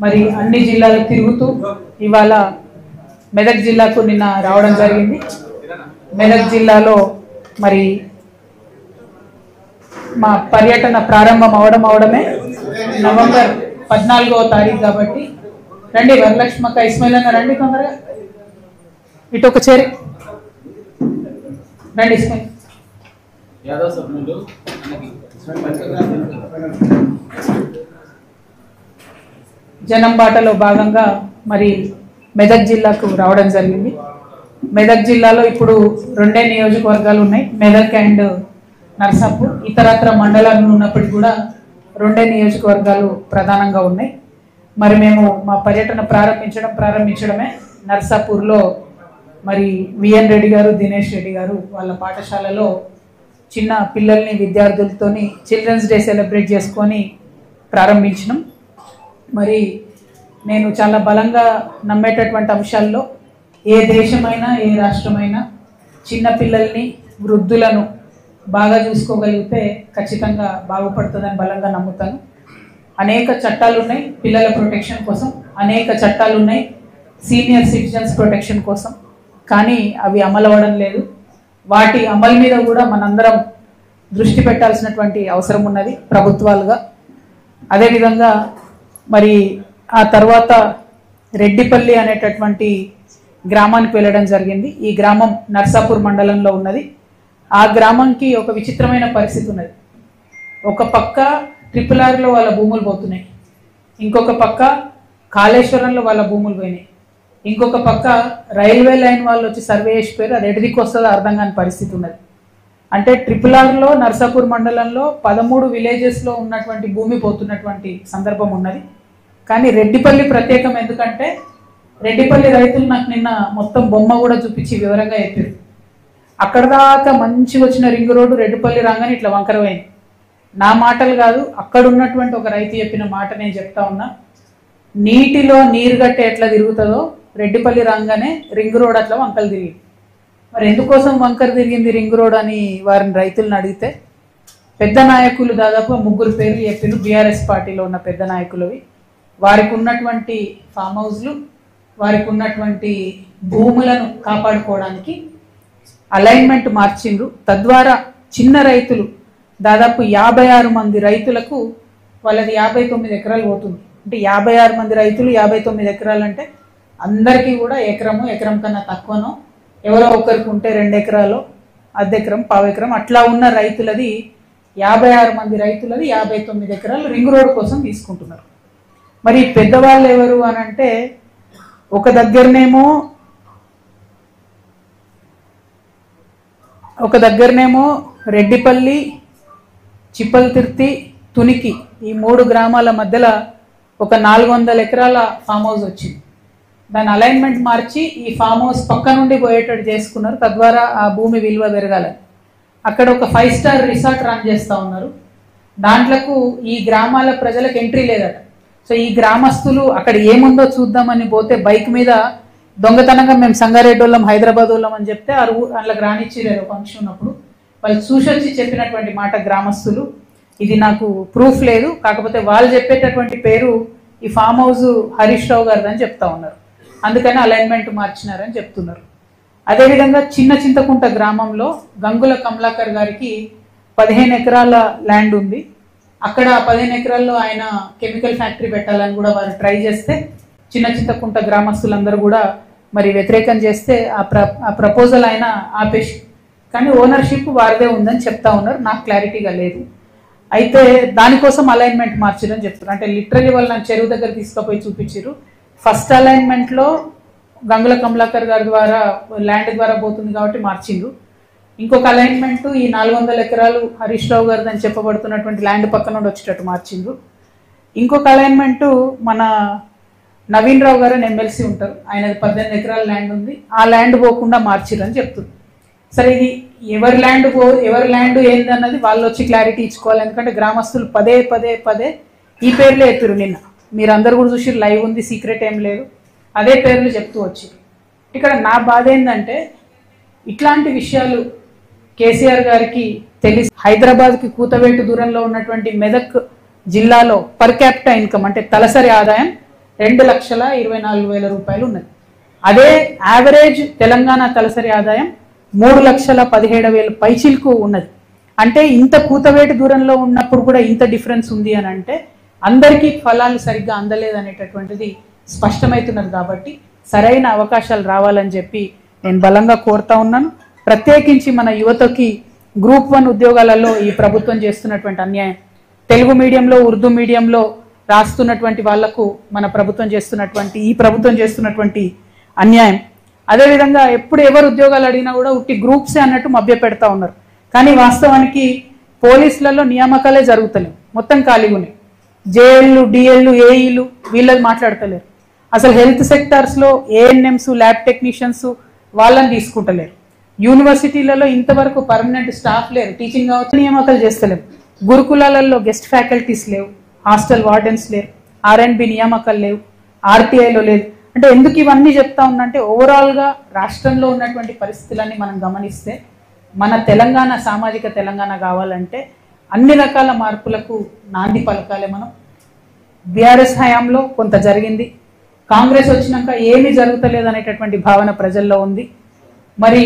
మరి అన్ని జిల్లాలు తిరుగుతూ ఇవాళ మెదక్ జిల్లాకు నిన్న రావడం జరిగింది. మెదక్ జిల్లాలో మరి మా పర్యటన ప్రారంభం అవడమే నవంబర్ 14వ తారీఖు కాబట్టి రండి వరలక్ష్మక్క ఇస్మాయిల్ రండి తొందరగా ఇటు ఒక చేరి రండి ఇస్మాయిల్ జనం బాటలో భాగంగా మరి మెదక్ జిల్లాకు రావడం జరిగింది. మెదక్ జిల్లాలో ఇప్పుడు 2 నియోజకవర్గాలు ఉన్నాయి, మెదక్ అండ్ నర్సాపూర్. ఇతరత్ర మండలాలు ఉన్నప్పటికీ కూడా 2 నియోజకవర్గాలు ప్రధానంగా ఉన్నాయి. మరి మేము మా పర్యటన ప్రారంభించడమే నర్సాపూర్లో మరి విఎన్ రెడ్డి గారు, దినేష్ రెడ్డి గారు వాళ్ళ పాఠశాలలో చిన్న పిల్లల్ని విద్యార్థులతోని చిల్డ్రన్స్ డే సెలబ్రేట్ చేసుకొని ప్రారంభించినాం. మరి నేను చాలా బలంగా నమ్మేటటువంటి అంశాల్లో ఏ దేశమైనా ఏ రాష్ట్రమైనా చిన్న పిల్లల్ని వృద్ధులను బాగా చూసుకోగలిగితే ఖచ్చితంగా బాగుపడుతుందని బలంగా నమ్ముతాను. అనేక చట్టాలు ఉన్నాయి పిల్లల ప్రొటెక్షన్ కోసం, అనేక చట్టాలు ఉన్నాయి సీనియర్ సిటిజన్స్ ప్రొటెక్షన్ కోసం, కానీ అవి అమలు అవ్వడం లేదు. వాటి అమలు మీద కూడా మనందరం దృష్టి పెట్టాల్సినటువంటి అవసరం ఉన్నది ప్రభుత్వాలుగా. అదేవిధంగా మరి ఆ తర్వాత రెడ్డిపల్లి అనేటటువంటి గ్రామానికి వెళ్ళడం జరిగింది. ఈ గ్రామం నర్సాపూర్ మండలంలో ఉన్నది. ఆ గ్రామంకి ఒక విచిత్రమైన పరిస్థితి ఉన్నది. ఒక పక్క RRRలో వాళ్ళ భూములు పోతున్నాయి, ఇంకొక పక్క కాళేశ్వరంలో వాళ్ళ భూములు పోయినాయి, ఇంకొక పక్క రైల్వే లైన్ వాళ్ళు వచ్చి సర్వే చేసిపోయారు. అది ఎడిదికి వస్తుందో అర్థం కాని పరిస్థితి ఉన్నది. అంటే RRRలో నర్సాపూర్ మండలంలో 13 విలేజెస్లో ఉన్నటువంటి భూమి పోతున్నటువంటి సందర్భం ఉన్నది. కానీ రెడ్డిపల్లి ప్రత్యేకం ఎందుకంటే రెడ్డిపల్లి రైతులు నాకు నిన్న మొత్తం బొమ్మ కూడా చూపించి వివరంగా చెప్పారు. అక్కడ దాకా మంచిగా వచ్చిన రింగ్ రోడ్డు రెడ్డిపల్లి రాగానే ఇట్లా వంకరమైంది. నా మాటలు కాదు, అక్కడ ఉన్నటువంటి ఒక రైతు చెప్పిన మాట నేను చెప్తా ఉన్నా. నీటిలో నీరు గట్టే ఎట్లా తిరుగుతుందో రెడ్డిపల్లి రాగానే రింగ్ రోడ్ అట్లా వంకలు తిరిగింది. మరి ఎందుకోసం వంకర తిరిగింది రింగ్ రోడ్ అని వారిని రైతులను అడిగితే పెద్ద నాయకులు దాదాపు 3 పేర్లు చెప్పిన బీఆర్ఎస్ పార్టీలో ఉన్న పెద్ద నాయకులవి. వారికి ఉన్నటువంటి ఫామ్ హౌస్లు, వారికి ఉన్నటువంటి భూములను కాపాడుకోవడానికి అలైన్మెంట్ మార్చిండ్రు. తద్వారా చిన్న రైతులు దాదాపు 56 మంది రైతులకు వాళ్ళది 59 ఎకరాలు పోతుంది. అంటే 56 మంది రైతులు 59 ఎకరాలు అంటే అందరికీ కూడా ఎకరం కన్నా తక్కువనో, ఎవరో ఒకరికి ఉంటే 2 ఎకరాలు, అర్ధెకరం, పావెకరం అట్లా ఉన్న రైతులది 56 మంది రైతులది 59 ఎకరాలు రింగ్ రోడ్ కోసం తీసుకుంటున్నారు. మరి పెద్దవాళ్ళు ఎవరు అని అంటే ఒక దగ్గరనేమో రెడ్డిపల్లి, చిప్పల్తిర్తి, తునికి ఈ 3 గ్రామాల మధ్యలో ఒక 400 ఎకరాల ఫామ్ హౌస్ వచ్చింది. దాని అలైన్మెంట్ మార్చి ఈ ఫామ్ హౌస్ పక్క నుండి పోయేటట్టు చేసుకున్నారు. తద్వారా ఆ భూమి విలువ పెరగాలని అక్కడ ఒక 5 స్టార్ రిసార్ట్ రన్ చేస్తూ ఉన్నారు. దాంట్లకు ఈ గ్రామాల ప్రజలకు ఎంట్రీ లేదట. సో ఈ గ్రామస్తులు అక్కడ ఏముందో చూద్దామని పోతే బైక్ మీద దొంగతనంగా మేము సంగారెడ్డి వాళ్ళం, హైదరాబాద్ వాళ్ళం అని చెప్తే అందులోకి రానిచ్చిలేరు ఫంక్షన్ ఉన్నప్పుడు. వాళ్ళు చూసొచ్చి చెప్పినటువంటి మాట గ్రామస్తులు, ఇది నాకు ప్రూఫ్ లేదు, కాకపోతే వాళ్ళు చెప్పేటటువంటి పేరు ఈ ఫామ్ హౌస్ హరీష్ రావు గారిదని చెప్తా ఉన్నారు, అందుకని అలైన్మెంట్ మార్చినారని చెప్తున్నారు. అదేవిధంగా చిన్న చింతకుంట గ్రామంలో గంగుల కమలాకర్ గారికి 15 ఎకరాల ల్యాండ్ ఉంది. అక్కడ 15 ఎకరాల్లో ఆయన కెమికల్ ఫ్యాక్టరీ పెట్టాలని కూడా వారు ట్రై చేస్తే చిన్న చింతకుంట గ్రామస్తులందరూ కూడా మరి వ్యతిరేకం చేస్తే ఆ ప్రపోజల్ ఆయన ఆపేసి, కానీ ఓనర్షిప్ వారిదే ఉందని చెప్తా ఉన్నారు. నాకు క్లారిటీగా లేదు. అయితే దానికోసం అలైన్మెంట్ మార్చిరని చెప్తున్నారు. అంటే లిటరలీ వాళ్ళు నాకు చెరువు దగ్గర తీసుకుపోయి చూపించారు. ఫస్ట్ అలైన్మెంట్లో గంగుల కమలాకర్ గారి ద్వారా ల్యాండ్ ద్వారా పోతుంది కాబట్టి మార్చిండ్రు. ఇంకొక అలైన్మెంట్ ఈ 400 ఎకరాలు హరీష్ రావు గారిది అని చెప్పబడుతున్నటువంటి ల్యాండ్ పక్క నుండి వచ్చేటట్టు మార్చిండ్రు. ఇంకొక అలైన్మెంట్ మన నవీన్ రావు గారు అని ఎమ్మెల్సీ ఉంటారు, ఆయనది 18 ఎకరాల ల్యాండ్ ఉంది, ఆ ల్యాండ్ పోకుండా మార్చిరని చెప్తుంది. సరే ఇది ఎవరి ల్యాండ్ ఏందన్నది వాళ్ళు వచ్చి క్లారిటీ ఇచ్చుకోవాలి. ఎందుకంటే గ్రామస్తులు పదే ఈ పేర్లే ఎత్తురు. నిన్న మీరు అందరు కూడా చూసి లైవ్ ఉంది, సీక్రెట్ ఏం లేదు, అదే పేర్లు చెప్తూ వచ్చి. ఇక్కడ నా బాధ ఏంటంటే ఇట్లాంటి విషయాలు కేసీఆర్ గారికి తెలిసి హైదరాబాద్కి కూతవేటు దూరంలో ఉన్నటువంటి మెదక్ జిల్లాలో పర్ క్యాపిటా ఇన్కమ్ అంటే తలసరి ఆదాయం 2,24,000 రూపాయలు ఉన్నది. అదే యావరేజ్ తెలంగాణ తలసరి ఆదాయం 3,17,000 పైచిల్కు ఉన్నది. అంటే ఇంత కూతవేటు దూరంలో ఉన్నప్పుడు కూడా ఇంత డిఫరెన్స్ ఉంది అని అంటే అందరికీ ఫలాలు సరిగ్గా అందలేదనేటటువంటిది స్పష్టమవుతున్నది. కాబట్టి సరైన అవకాశాలు రావాలని చెప్పి నేను బలంగా కోరుతా ఉన్నాను. ప్రత్యేకించి మన యువతకి గ్రూప్ 1 ఉద్యోగాలలో ఈ ప్రభుత్వం చేస్తున్నటువంటి అన్యాయం, తెలుగు మీడియంలో ఉర్దూ మీడియంలో రాస్తున్నటువంటి వాళ్లకు మన ప్రభుత్వం చేస్తున్నటువంటి ఈ ప్రభుత్వం చేస్తున్నటువంటి అన్యాయం. అదేవిధంగా ఎప్పుడు ఎవరు ఉద్యోగాలు అడిగినా కూడా ఉట్టి గ్రూప్సే అన్నట్టు మభ్య పెడతా ఉన్నారు. కానీ వాస్తవానికి పోలీసులలో నియామకాలే జరుగుతలేవు, మొత్తం ఖాళీగా ఉన్నాయి. జేఎల్లు, డిఎల్లు, ఏఈలు వీళ్ళది మాట్లాడతలేరు. అసలు హెల్త్ సెక్టార్స్లో ఏఎన్ఎంస్, ల్యాబ్ టెక్నీషియన్స్ వాళ్ళని తీసుకుంటలేరు. యూనివర్సిటీలలో ఇంతవరకు పర్మనెంట్ స్టాఫ్ లేరు, టీచింగ్ కావచ్చు, నియామకాలు చేస్తలేము. గురుకులాలలో గెస్ట్ ఫ్యాకల్టీస్ లేవు, హాస్టల్ వార్డెన్స్ లేరు, R&B నియామకాలు లేవు, ఆర్టీఐలో లేదు. అంటే ఎందుకు ఇవన్నీ చెప్తా ఉన్నంటే ఓవరాల్గా రాష్ట్రంలో ఉన్నటువంటి పరిస్థితులన్నీ మనం గమనిస్తే మన తెలంగాణ సామాజిక తెలంగాణ కావాలంటే అన్ని రకాల మార్పులకు నాంది పలకాలే. మనం బీఆర్ఎస్ హయాంలో కొంత జరిగింది, కాంగ్రెస్ వచ్చినాక ఏమీ జరుగుతలేదు అనేటటువంటి భావన ప్రజల్లో ఉంది. మరి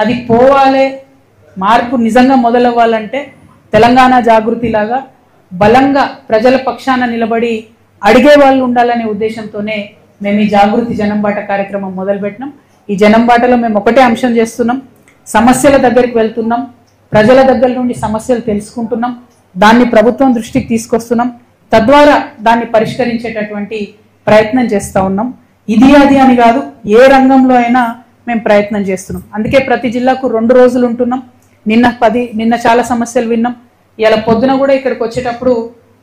అది పోవాలే, మార్పు నిజంగా మొదలవ్వాలంటే తెలంగాణ జాగృతి లాగా బలంగా ప్రజల పక్షాన నిలబడి అడిగే వాళ్ళు ఉండాలనే ఉద్దేశంతోనే మేము ఈ జాగృతి జనంబాట కార్యక్రమం మొదలుపెట్టినాం. ఈ జనంబాటలో మేము ఒకటే అంశం చేస్తున్నాం, సమస్యల దగ్గరికి వెళ్తున్నాం, ప్రజల దగ్గర నుండి సమస్యలు తెలుసుకుంటున్నాం, దాన్ని ప్రభుత్వం దృష్టికి తీసుకొస్తున్నాం, తద్వారా దాన్ని పరిష్కరించేటటువంటి ప్రయత్నం చేస్తూ ఉన్నాం. ఇది అది అని కాదు, ఏ రంగంలో అయినా మేము ప్రయత్నం చేస్తున్నాం. అందుకే ప్రతి జిల్లాకు 2 రోజులు ఉంటున్నాం. నిన్న చాలా సమస్యలు విన్నాం. ఇలా పొద్దున కూడా ఇక్కడికి వచ్చేటప్పుడు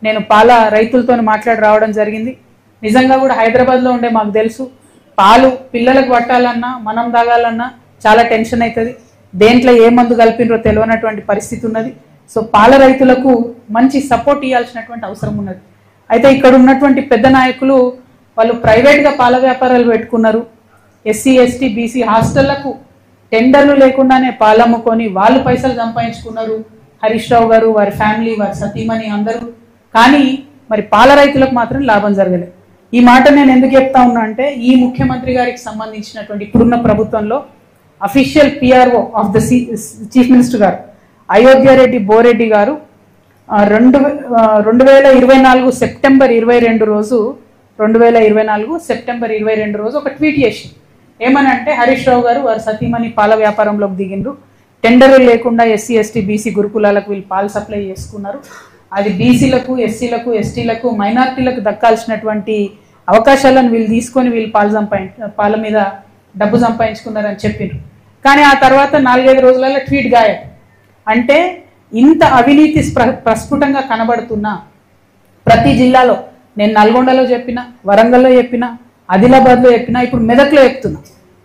నేను పాల రైతులతో మాట్లాడి రావడం జరిగింది. నిజంగా కూడా హైదరాబాద్లో ఉండే మాకు తెలుసు, పాలు పిల్లలకు పట్టాలన్నా మనం తాగాలన్నా చాలా టెన్షన్ అవుతుంది, దేంట్లో ఏ మందు కలిపినరో తెలియనటువంటి పరిస్థితి ఉన్నది. సో పాల రైతులకు మంచి సపోర్ట్ ఇవ్వాల్సినటువంటి అవసరం ఉన్నది. అయితే ఇక్కడ ఉన్నటువంటి పెద్ద నాయకులు వాళ్ళు ప్రైవేట్గా పాల వ్యాపారాలు పెట్టుకున్నారు. ఎస్సీ, ఎస్టీ, బీసీ హాస్టళ్లకు టెండర్లు లేకుండానే పాలు అమ్ముకొని వాళ్ళు పైసలు సంపాదించుకున్నారు. హరీష్ రావు గారు, వారి ఫ్యామిలీ, వారి సతీమణి అందరూ. కానీ మరి పాల రైతులకు మాత్రం లాభం జరగలేదు. ఈ మాట నేను ఎందుకు చెప్తా ఉన్నా అంటే ఈ ముఖ్యమంత్రి గారికి సంబంధించినటువంటి ఇప్పుడున్న ప్రభుత్వంలో official PRO of the chief minister గారు అయోధ్య రెడ్డి బోరెడ్డి గారు 2024 సెప్టెంబర్ 22 రోజు 2024 సెప్టెంబర్ 22 రోజు ఒక ట్వీట్ చేసి ఏమనంటే హరీష్ రావు గారు వారి సతీమణి పాల వ్యాపారంలోకి దిగిండ్రు, టెండర్లు లేకుండా ఎస్సీ, ఎస్టీ, బీసీ గురుకులాలకు వీళ్ళు పాలు సప్లై చేసుకున్నారు, అది బీసీలకు, ఎస్సీలకు, ఎస్టీలకు, మైనార్టీలకు దక్కాల్సినటువంటి అవకాశాలను వీళ్ళు తీసుకొని వీళ్ళు పాల మీద డబ్బు సంపాదించుకున్నారని చెప్పిండ్రు. కానీ ఆ తర్వాత 4-5 రోజులలో ట్వీట్ గాయం. అంటే ఇంత అవినీతి ప్రస్ఫుటంగా కనబడుతున్నా ప్రతి జిల్లాలో, నేను నల్గొండలో చెప్పిన, వరంగల్లో చెప్పిన, ఆదిలాబాద్లో చెప్పిన, ఇప్పుడు మెదక్లో చెప్తున్నా,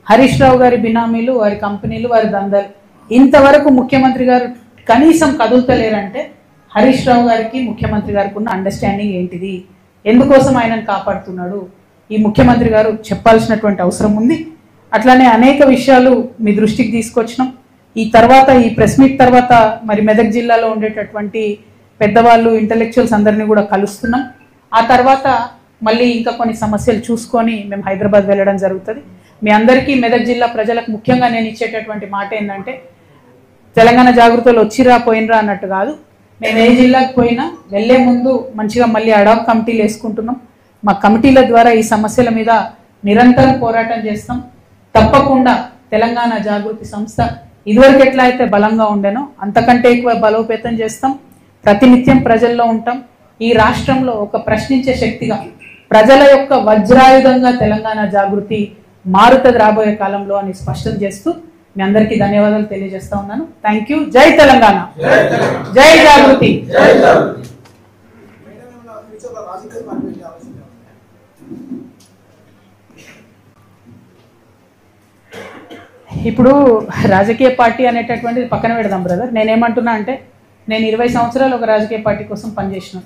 హరీష్ రావు గారి బినామీలు, వారి కంపెనీలు, వారి దందాలు ఇంతవరకు ముఖ్యమంత్రి గారు కనీసం కదులుతలేరంటే హరీష్ రావు గారికి ముఖ్యమంత్రి గారికి ఉన్న అండర్స్టాండింగ్ ఏంటిది, ఎందుకోసం ఆయనను కాపాడుతున్నాడు, ఈ ముఖ్యమంత్రి గారు చెప్పాల్సినటువంటి అవసరం ఉంది. అట్లానే అనేక విషయాలు మీ దృష్టికి తీసుకొచ్చినాం. ఈ తర్వాత ఈ ప్రెస్ మీట్ తర్వాత మరి మెదక్ జిల్లాలో ఉండేటటువంటి పెద్దవాళ్ళు, ఇంటలెక్చువల్స్ అందరినీ కూడా కలుస్తున్నాం. ఆ తర్వాత మళ్ళీ ఇంకా కొన్ని సమస్యలు చూసుకొని మేము హైదరాబాద్ వెళ్ళడం జరుగుతుంది. మీ అందరికీ మెదక్ జిల్లా ప్రజలకు ముఖ్యంగా నేను ఇచ్చేటటువంటి మాట ఏంటంటే తెలంగాణ జాగృతిలో వచ్చిరా పోయినరా అన్నట్టు కాదు, మేము ఏ జిల్లాకు పోయినా వెళ్లే ముందు మంచిగా మళ్ళీ అడాక్ కమిటీలు వేసుకుంటున్నాం. మా కమిటీల ద్వారా ఈ సమస్యల మీద నిరంతరం పోరాటం చేస్తాం. తప్పకుండా తెలంగాణ జాగృతి సంస్థ ఇదివరకు ఎట్లా అయితే బలంగా ఉండేనో అంతకంటే ఎక్కువ బలోపేతం చేస్తాం. ప్రతినిత్యం ప్రజల్లో ఉంటాం. ఈ రాష్ట్రంలో ఒక ప్రశ్నించే శక్తిగా, ప్రజల యొక్క వజ్రాయుధంగా తెలంగాణ జాగృతి మారుతుంది రాబోయే కాలంలో అని స్పష్టం చేస్తూ మీ అందరికీ ధన్యవాదాలు తెలియజేస్తా ఉన్నాను. Thank you. జై తెలంగాణ, జై జాగృతి. ఇప్పుడు రాజకీయ పార్టీ అనేటటువంటిది పక్కన పెడదాం బ్రదర్. నేనేమంటున్నా అంటే నేను 20 సంవత్సరాలు ఒక రాజకీయ పార్టీ కోసం పనిచేసిన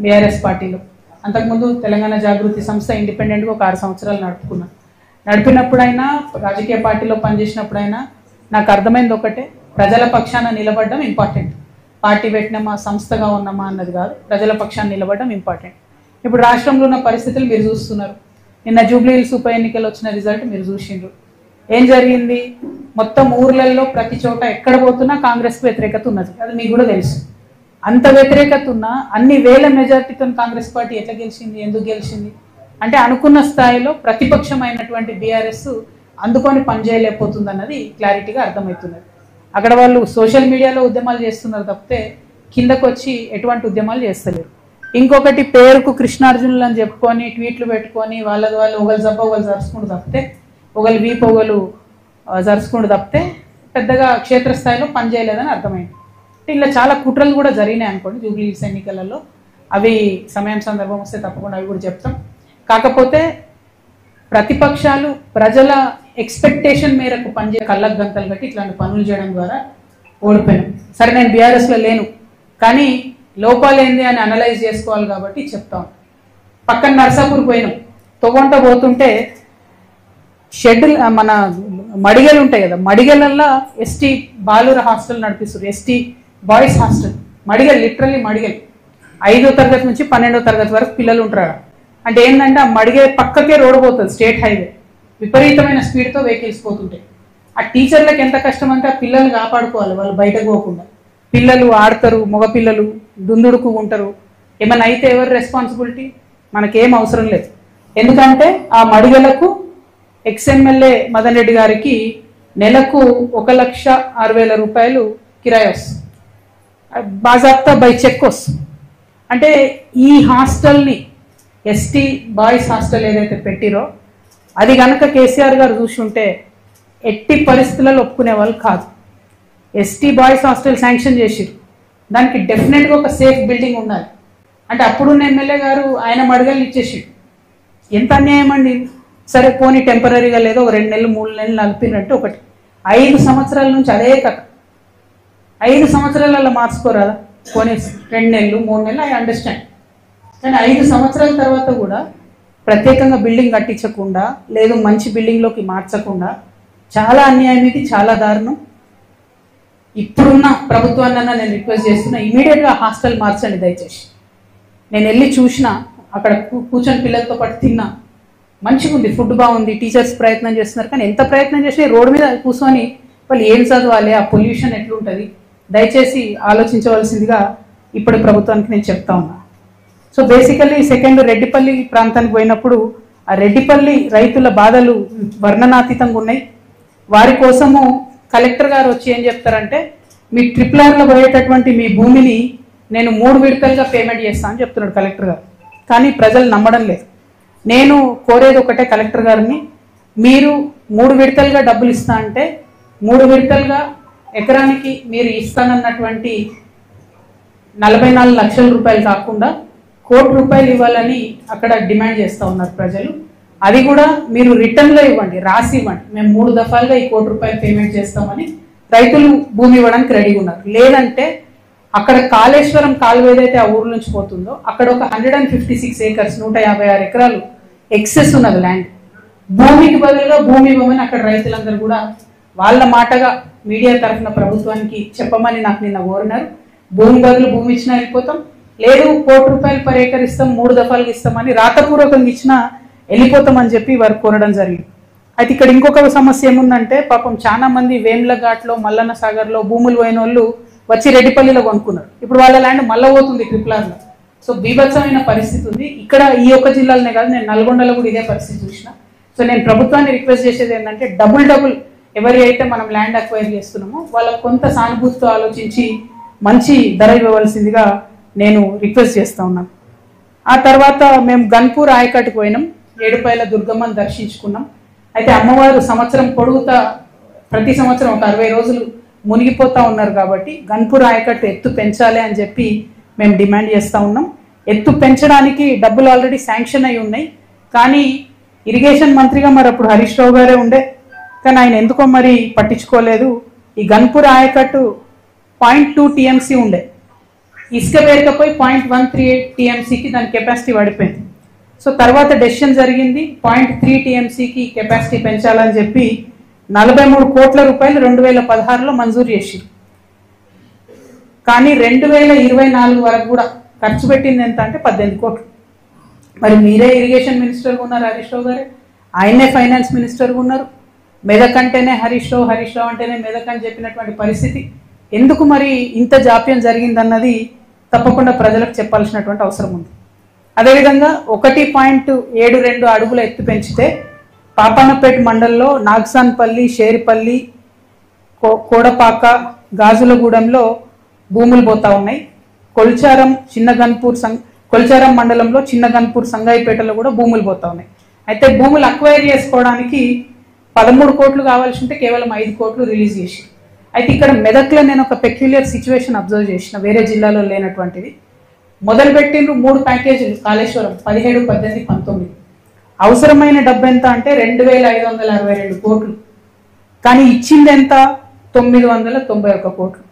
బీఆర్ఎస్ పార్టీలో. అంతకుముందు తెలంగాణ జాగృతి సంస్థ ఇండిపెండెంట్గా ఒక 6 సంవత్సరాలు నడుపుకున్నాను. నడిపినప్పుడైనా రాజకీయ పార్టీలో పనిచేసినప్పుడైనా నాకు అర్థమైంది ఒకటే, ప్రజల పక్షాన నిలబడడం ఇంపార్టెంట్. పార్టీ పెట్టినామా, సంస్థగా ఉన్నామా అన్నది కాదు, ప్రజల పక్షాన నిలబడడం ఇంపార్టెంట్. ఇప్పుడు రాష్ట్రంలో ఉన్న పరిస్థితులు మీరు చూస్తున్నారు. నిన్న జూబ్లీహిల్స్ ఉప ఎన్నికలు వచ్చిన రిజల్ట్ మీరు చూసిండ్రు. ఏం జరిగింది? మొత్తం ఊర్లలో ప్రతి చోట ఎక్కడ పోతున్నా కాంగ్రెస్కి వ్యతిరేకత ఉన్నది. అది మీకు కూడా తెలుసు. అంత వ్యతిరేకత ఉన్నా అన్ని వేల మెజార్టీతో కాంగ్రెస్ పార్టీ ఎట్లా గెలిచింది, ఎందుకు గెలిచింది అంటే అనుకున్న స్థాయిలో ప్రతిపక్షమైనటువంటి బీఆర్ఎస్ అందుకొని పనిచేయలేకపోతుంది అన్నది క్లారిటీగా అర్థమవుతున్నది. అక్కడ వాళ్ళు సోషల్ మీడియాలో ఉద్యమాలు చేస్తున్నారు తప్పితే కిందకు వచ్చి ఎటువంటి ఉద్యమాలు చేస్తలేరు. ఇంకొకటి పేరుకు కృష్ణార్జునులు అని చెప్పుకొని ట్వీట్లు పెట్టుకొని వాళ్ళది వాళ్ళు ఒకళ్ళు జబ్బ ఒకళ్ళు జరుచుకుంటూ తప్పితే ఒకళ్ళు వీపు ఒకళ్ళు జరుచుకుంటూ తప్పితే పెద్దగా క్షేత్రస్థాయిలో పనిచేయలేదని అర్థమైంది. ఇలా చాలా కుట్రలు కూడా జరిగినాయి అనుకోండి జూబ్లీహిల్స్ ఎన్నికలలో. అవి సమయం సందర్భం వస్తే తప్పకుండా అవి కూడా చెప్తాం. కాకపోతే ప్రతిపక్షాలు ప్రజల ఎక్స్పెక్టేషన్ మేరకు పనిచే కళ్ళకు గంతలు కట్టి ఇట్లాంటి పనులు చేయడం ద్వారా ఓడిపోయాను. సరే నేను బీఆర్ఎస్లో లేను కానీ లోపాలు ఏంది అని అనలైజ్ చేసుకోవాలి కాబట్టి చెప్తాం. పక్కన నర్సాపూర్ పోయినాం. తొగొంట పోతుంటే షెడ్ మన మడిగలు ఉంటాయి కదా, మడిగలల్లో ఎస్టీ బాలుర హాస్టల్ నడిపిస్తారు. ఎస్టీ బాయ్స్ హాస్టల్ మడిగల్, లిటరల్లీ మడిగల్. 5వ తరగతి నుంచి 12వ తరగతి వరకు పిల్లలు ఉంటారు. అంటే ఏంటంటే ఆ మడిగే పక్కకే రోడ్డు పోతుంది, స్టేట్ హైవే. విపరీతమైన స్పీడ్తో వెహికల్స్ పోతుంటాయి. ఆ టీచర్లకు ఎంత కష్టం అంటే ఆ పిల్లల్ని కాపాడుకోవాలి, వాళ్ళు బయటకు పోకుండా. పిల్లలు ఆడతారు, మగపిల్లలు దుందుడుకు ఉంటారు. ఏమైనా అయితే ఎవరి రెస్పాన్సిబిలిటీ? మనకేం అవసరం లేదు. ఎందుకంటే ఆ మడిగలకు ఎక్స్ఎమ్మెల్యే మదన్ రెడ్డి గారికి నెలకు 1,60,000 రూపాయలు కిరాయి వస్తుంది, బాజాప్తా బై చెక్ వస్తుంది. అంటే ఈ హాస్టల్ని ఎస్టీ బాయ్స్ హాస్టల్ ఏదైతే పెట్టిరో అది కనుక కేసీఆర్ గారు చూసి ఉంటే ఎట్టి పరిస్థితులలో ఒప్పుకునే వాళ్ళు కాదు. ఎస్టీ బాయ్స్ హాస్టల్ శాంక్షన్ చేసిరు, దానికి డెఫినెట్గా ఒక సేఫ్ బిల్డింగ్ ఉండాలి. అంటే అప్పుడున్న ఎమ్మెల్యే గారు ఆయన మడగల్ని ఇచ్చేసిడు. ఎంత అన్యాయం అండి. సరే పోనీ టెంపరీగా లేదో 2 నెలలు 3 నెలలు నలిపినట్టు ఒకటి. 5 సంవత్సరాల నుంచి అదే కథ. 5 సంవత్సరాలలో మార్చుకోరాదా? పోనీ 2 నెలలు 3 నెలలు ఐ అండర్స్టాండ్. కానీ 5 సంవత్సరాల తర్వాత కూడా ప్రత్యేకంగా బిల్డింగ్ కట్టించకుండా లేదు మంచి బిల్డింగ్లోకి మార్చకుండా చాలా అన్యాయం. ఇది చాలా దారుణం. ఇప్పుడున్న ప్రభుత్వాన్ని నేను రిక్వెస్ట్ చేస్తున్నా, ఇమీడియట్గా హాస్టల్ మార్చండి దయచేసి. నేను వెళ్ళి చూసిన, అక్కడ కూర్చొని పిల్లలతో పాటు తిన్నా, మంచిగా ఉంది, ఫుడ్ బాగుంది, టీచర్స్ ప్రయత్నం చేస్తున్నారు. కానీ ఎంత ప్రయత్నం చేసినా రోడ్డు మీద కూర్చొని వాళ్ళు ఏం చదవాలి, ఆ పొల్యూషన్ ఎట్లుంటుంది, దయచేసి ఆలోచించవలసిందిగా ఇప్పుడు ప్రభుత్వానికి నేను చెప్తా ఉన్నా. సో బేసికల్లీ సెకండ్ రెడ్డిపల్లి ప్రాంతానికి పోయినప్పుడు ఆ రెడ్డిపల్లి రైతుల బాధలు వర్ణనాతీతంగా ఉన్నాయి. వారి కోసము కలెక్టర్ గారు వచ్చి ఏం చెప్తారంటే మీ ట్రిప్లర్లో పోయేటటువంటి మీ భూమిని నేను 3 విడతలుగా పేమెంట్ చేస్తాను అని చెప్తున్నాడు కలెక్టర్ గారు. కానీ ప్రజలు నమ్మడం లేదు. నేను కోరేది ఒకటే కలెక్టర్ గారిని, మీరు 3 విడతలుగా డబ్బులు ఇస్తా అంటే 3 విడతలుగా ఎకరానికి మీరు ఇస్తానన్నటువంటి 44 లక్షల రూపాయలు కాకుండా 1 కోటి రూపాయలు ఇవ్వాలని అక్కడ డిమాండ్ చేస్తూ ఉన్నారు ప్రజలు. అది కూడా మీరు రిటర్న్లో ఇవ్వండి, రాసి ఇవ్వండి, మేము 3 దఫాలుగా ఈ 1 కోటి రూపాయలు పేమెంట్ చేస్తామని రైతులు భూమి ఇవ్వడానికి రెడీగా ఉన్నారు. లేదంటే అక్కడ కాళేశ్వరం కాలువ ఏదైతే ఆ ఊరు నుంచి పోతుందో అక్కడ ఒక 156 ఏకర్స్ 156 ఎకరాలు ఎక్సెస్ ఉన్నది ల్యాండ్. భూమికి బదులుగా భూమి ఇవ్వమని అక్కడ రైతులందరూ కూడా వాళ్ళ మాటగా మీడియా తరఫున ప్రభుత్వానికి చెప్పమని నాకు నిన్న కోరినారు. భూమి బదులు భూమి ఇచ్చినా వెళ్ళిపోతాం, లేదు 1 కోటి రూపాయలు పర్ ఏకర్ ఇస్తాం, 3 దఫాలుగా ఇస్తామని రాతపూర్వకంగా ఇచ్చినా వెళ్ళిపోతామని చెప్పి వారు కోరడం జరిగింది. అయితే ఇక్కడ ఇంకొక సమస్య ఏముందంటే పాపం చాలా మంది వేమ్లఘాట్లో మల్లన్న సాగర్లో భూములు పోయిన వాళ్ళు వచ్చి రెడ్డిపల్లిలో కొనుక్కున్నారు. ఇప్పుడు వాళ్ళ ల్యాండ్ మళ్ళీ పోతుంది ట్రిప్లర్లో. సో బీభత్సమైన పరిస్థితి ఉంది. ఇక్కడ ఈ ఒక్క జిల్లాలోనే కాదు, నేను నల్గొండలో కూడా ఇదే పరిస్థితి చూసిన. సో నేను ప్రభుత్వాన్ని రిక్వెస్ట్ చేసేది ఏంటంటే డబుల్ ఎవరి అయితే మనం ల్యాండ్ అక్వైర్ చేస్తున్నామో వాళ్ళకు కొంత సానుభూతితో ఆలోచించి మంచి ధర ఇవ్వవలసిందిగా నేను రిక్వెస్ట్ చేస్తూ ఉన్నాను. ఆ తర్వాత మేము గన్పూర్ ఆయకట్టుకు పోయినాం, ఏడుపాయల దుర్గమ్మను దర్శించుకున్నాం. అయితే అమ్మవారు సంవత్సరం పొడుగుతా ప్రతి సంవత్సరం ఒక 60 రోజులు మునిగిపోతూ ఉన్నారు కాబట్టి గన్పూర్ ఆయకట్టు ఎత్తు పెంచాలి అని చెప్పి మేము డిమాండ్ చేస్తూ ఉన్నాం. ఎత్తు పెంచడానికి డబ్బులు ఆల్రెడీ శాంక్షన్ అయి ఉన్నాయి. కానీ ఇరిగేషన్ మంత్రిగా మరి అప్పుడు హరీష్ రావు గారే ఉండే, కానీ ఆయన ఎందుకో మరి పట్టించుకోలేదు. ఈ గన్పూర్ ఆయకట్టు 0.2 TMC ఉండే, ఇసుక పేరుకపోయి 0.138 TMCకి దాని కెపాసిటీ పడిపోయింది. సో తర్వాత డెసిషన్ జరిగింది 0.3 TMCకి కెపాసిటీ పెంచాలని చెప్పి 43 కోట్ల రూపాయలు 2016లో మంజూరు చేసింది. కానీ 2024 వరకు కూడా ఖర్చు పెట్టింది ఎంత అంటే 18 కోట్లు. మరి మీరే ఇరిగేషన్ మినిస్టర్గా ఉన్నారు హరీష్ రావు గారే, ఆయనే ఫైనాన్స్ మినిస్టర్గా ఉన్నారు. మెదక్ అంటేనే హరీష్ రావు, హరీష్ రావు అంటేనే మెదక్ అని చెప్పినటువంటి పరిస్థితి. ఎందుకు మరి ఇంత జాప్యం జరిగిందన్నది తప్పకుండా ప్రజలకు చెప్పాల్సినటువంటి అవసరం ఉంది. అదేవిధంగా 1.72 అడుగుల ఎత్తు పెంచితే పాపన్నపేట మండలంలో నాగ్సాన్పల్లి, షేరిపల్లి, కోడపాక, గాజులగూడెంలో భూములు పోతా ఉన్నాయి. కొల్చారం మండలంలో చిన్నగన్పూర్, సంగాయిపేటలో కూడా భూములు పోతా ఉన్నాయి. అయితే భూములు అక్వైర్ చేసుకోవడానికి 13 కోట్లు కావాల్సి ఉంటే కేవలం 5 కోట్లు రిలీజ్ చేసి. అయితే ఇక్కడ మెదక్లో నేను ఒక పెక్యులియర్ సిచ్యువేషన్ అబ్జర్వ్ చేసిన, వేరే జిల్లాలో లేనటువంటిది. మొదలుపెట్టిండ్రు 3 ప్యాకేజీలు కాళేశ్వరం 17, 18, 19. అవసరమైన డబ్బు ఎంత అంటే 2,562 కోట్లు, కానీ ఇచ్చింది ఎంత 991 కోట్లు.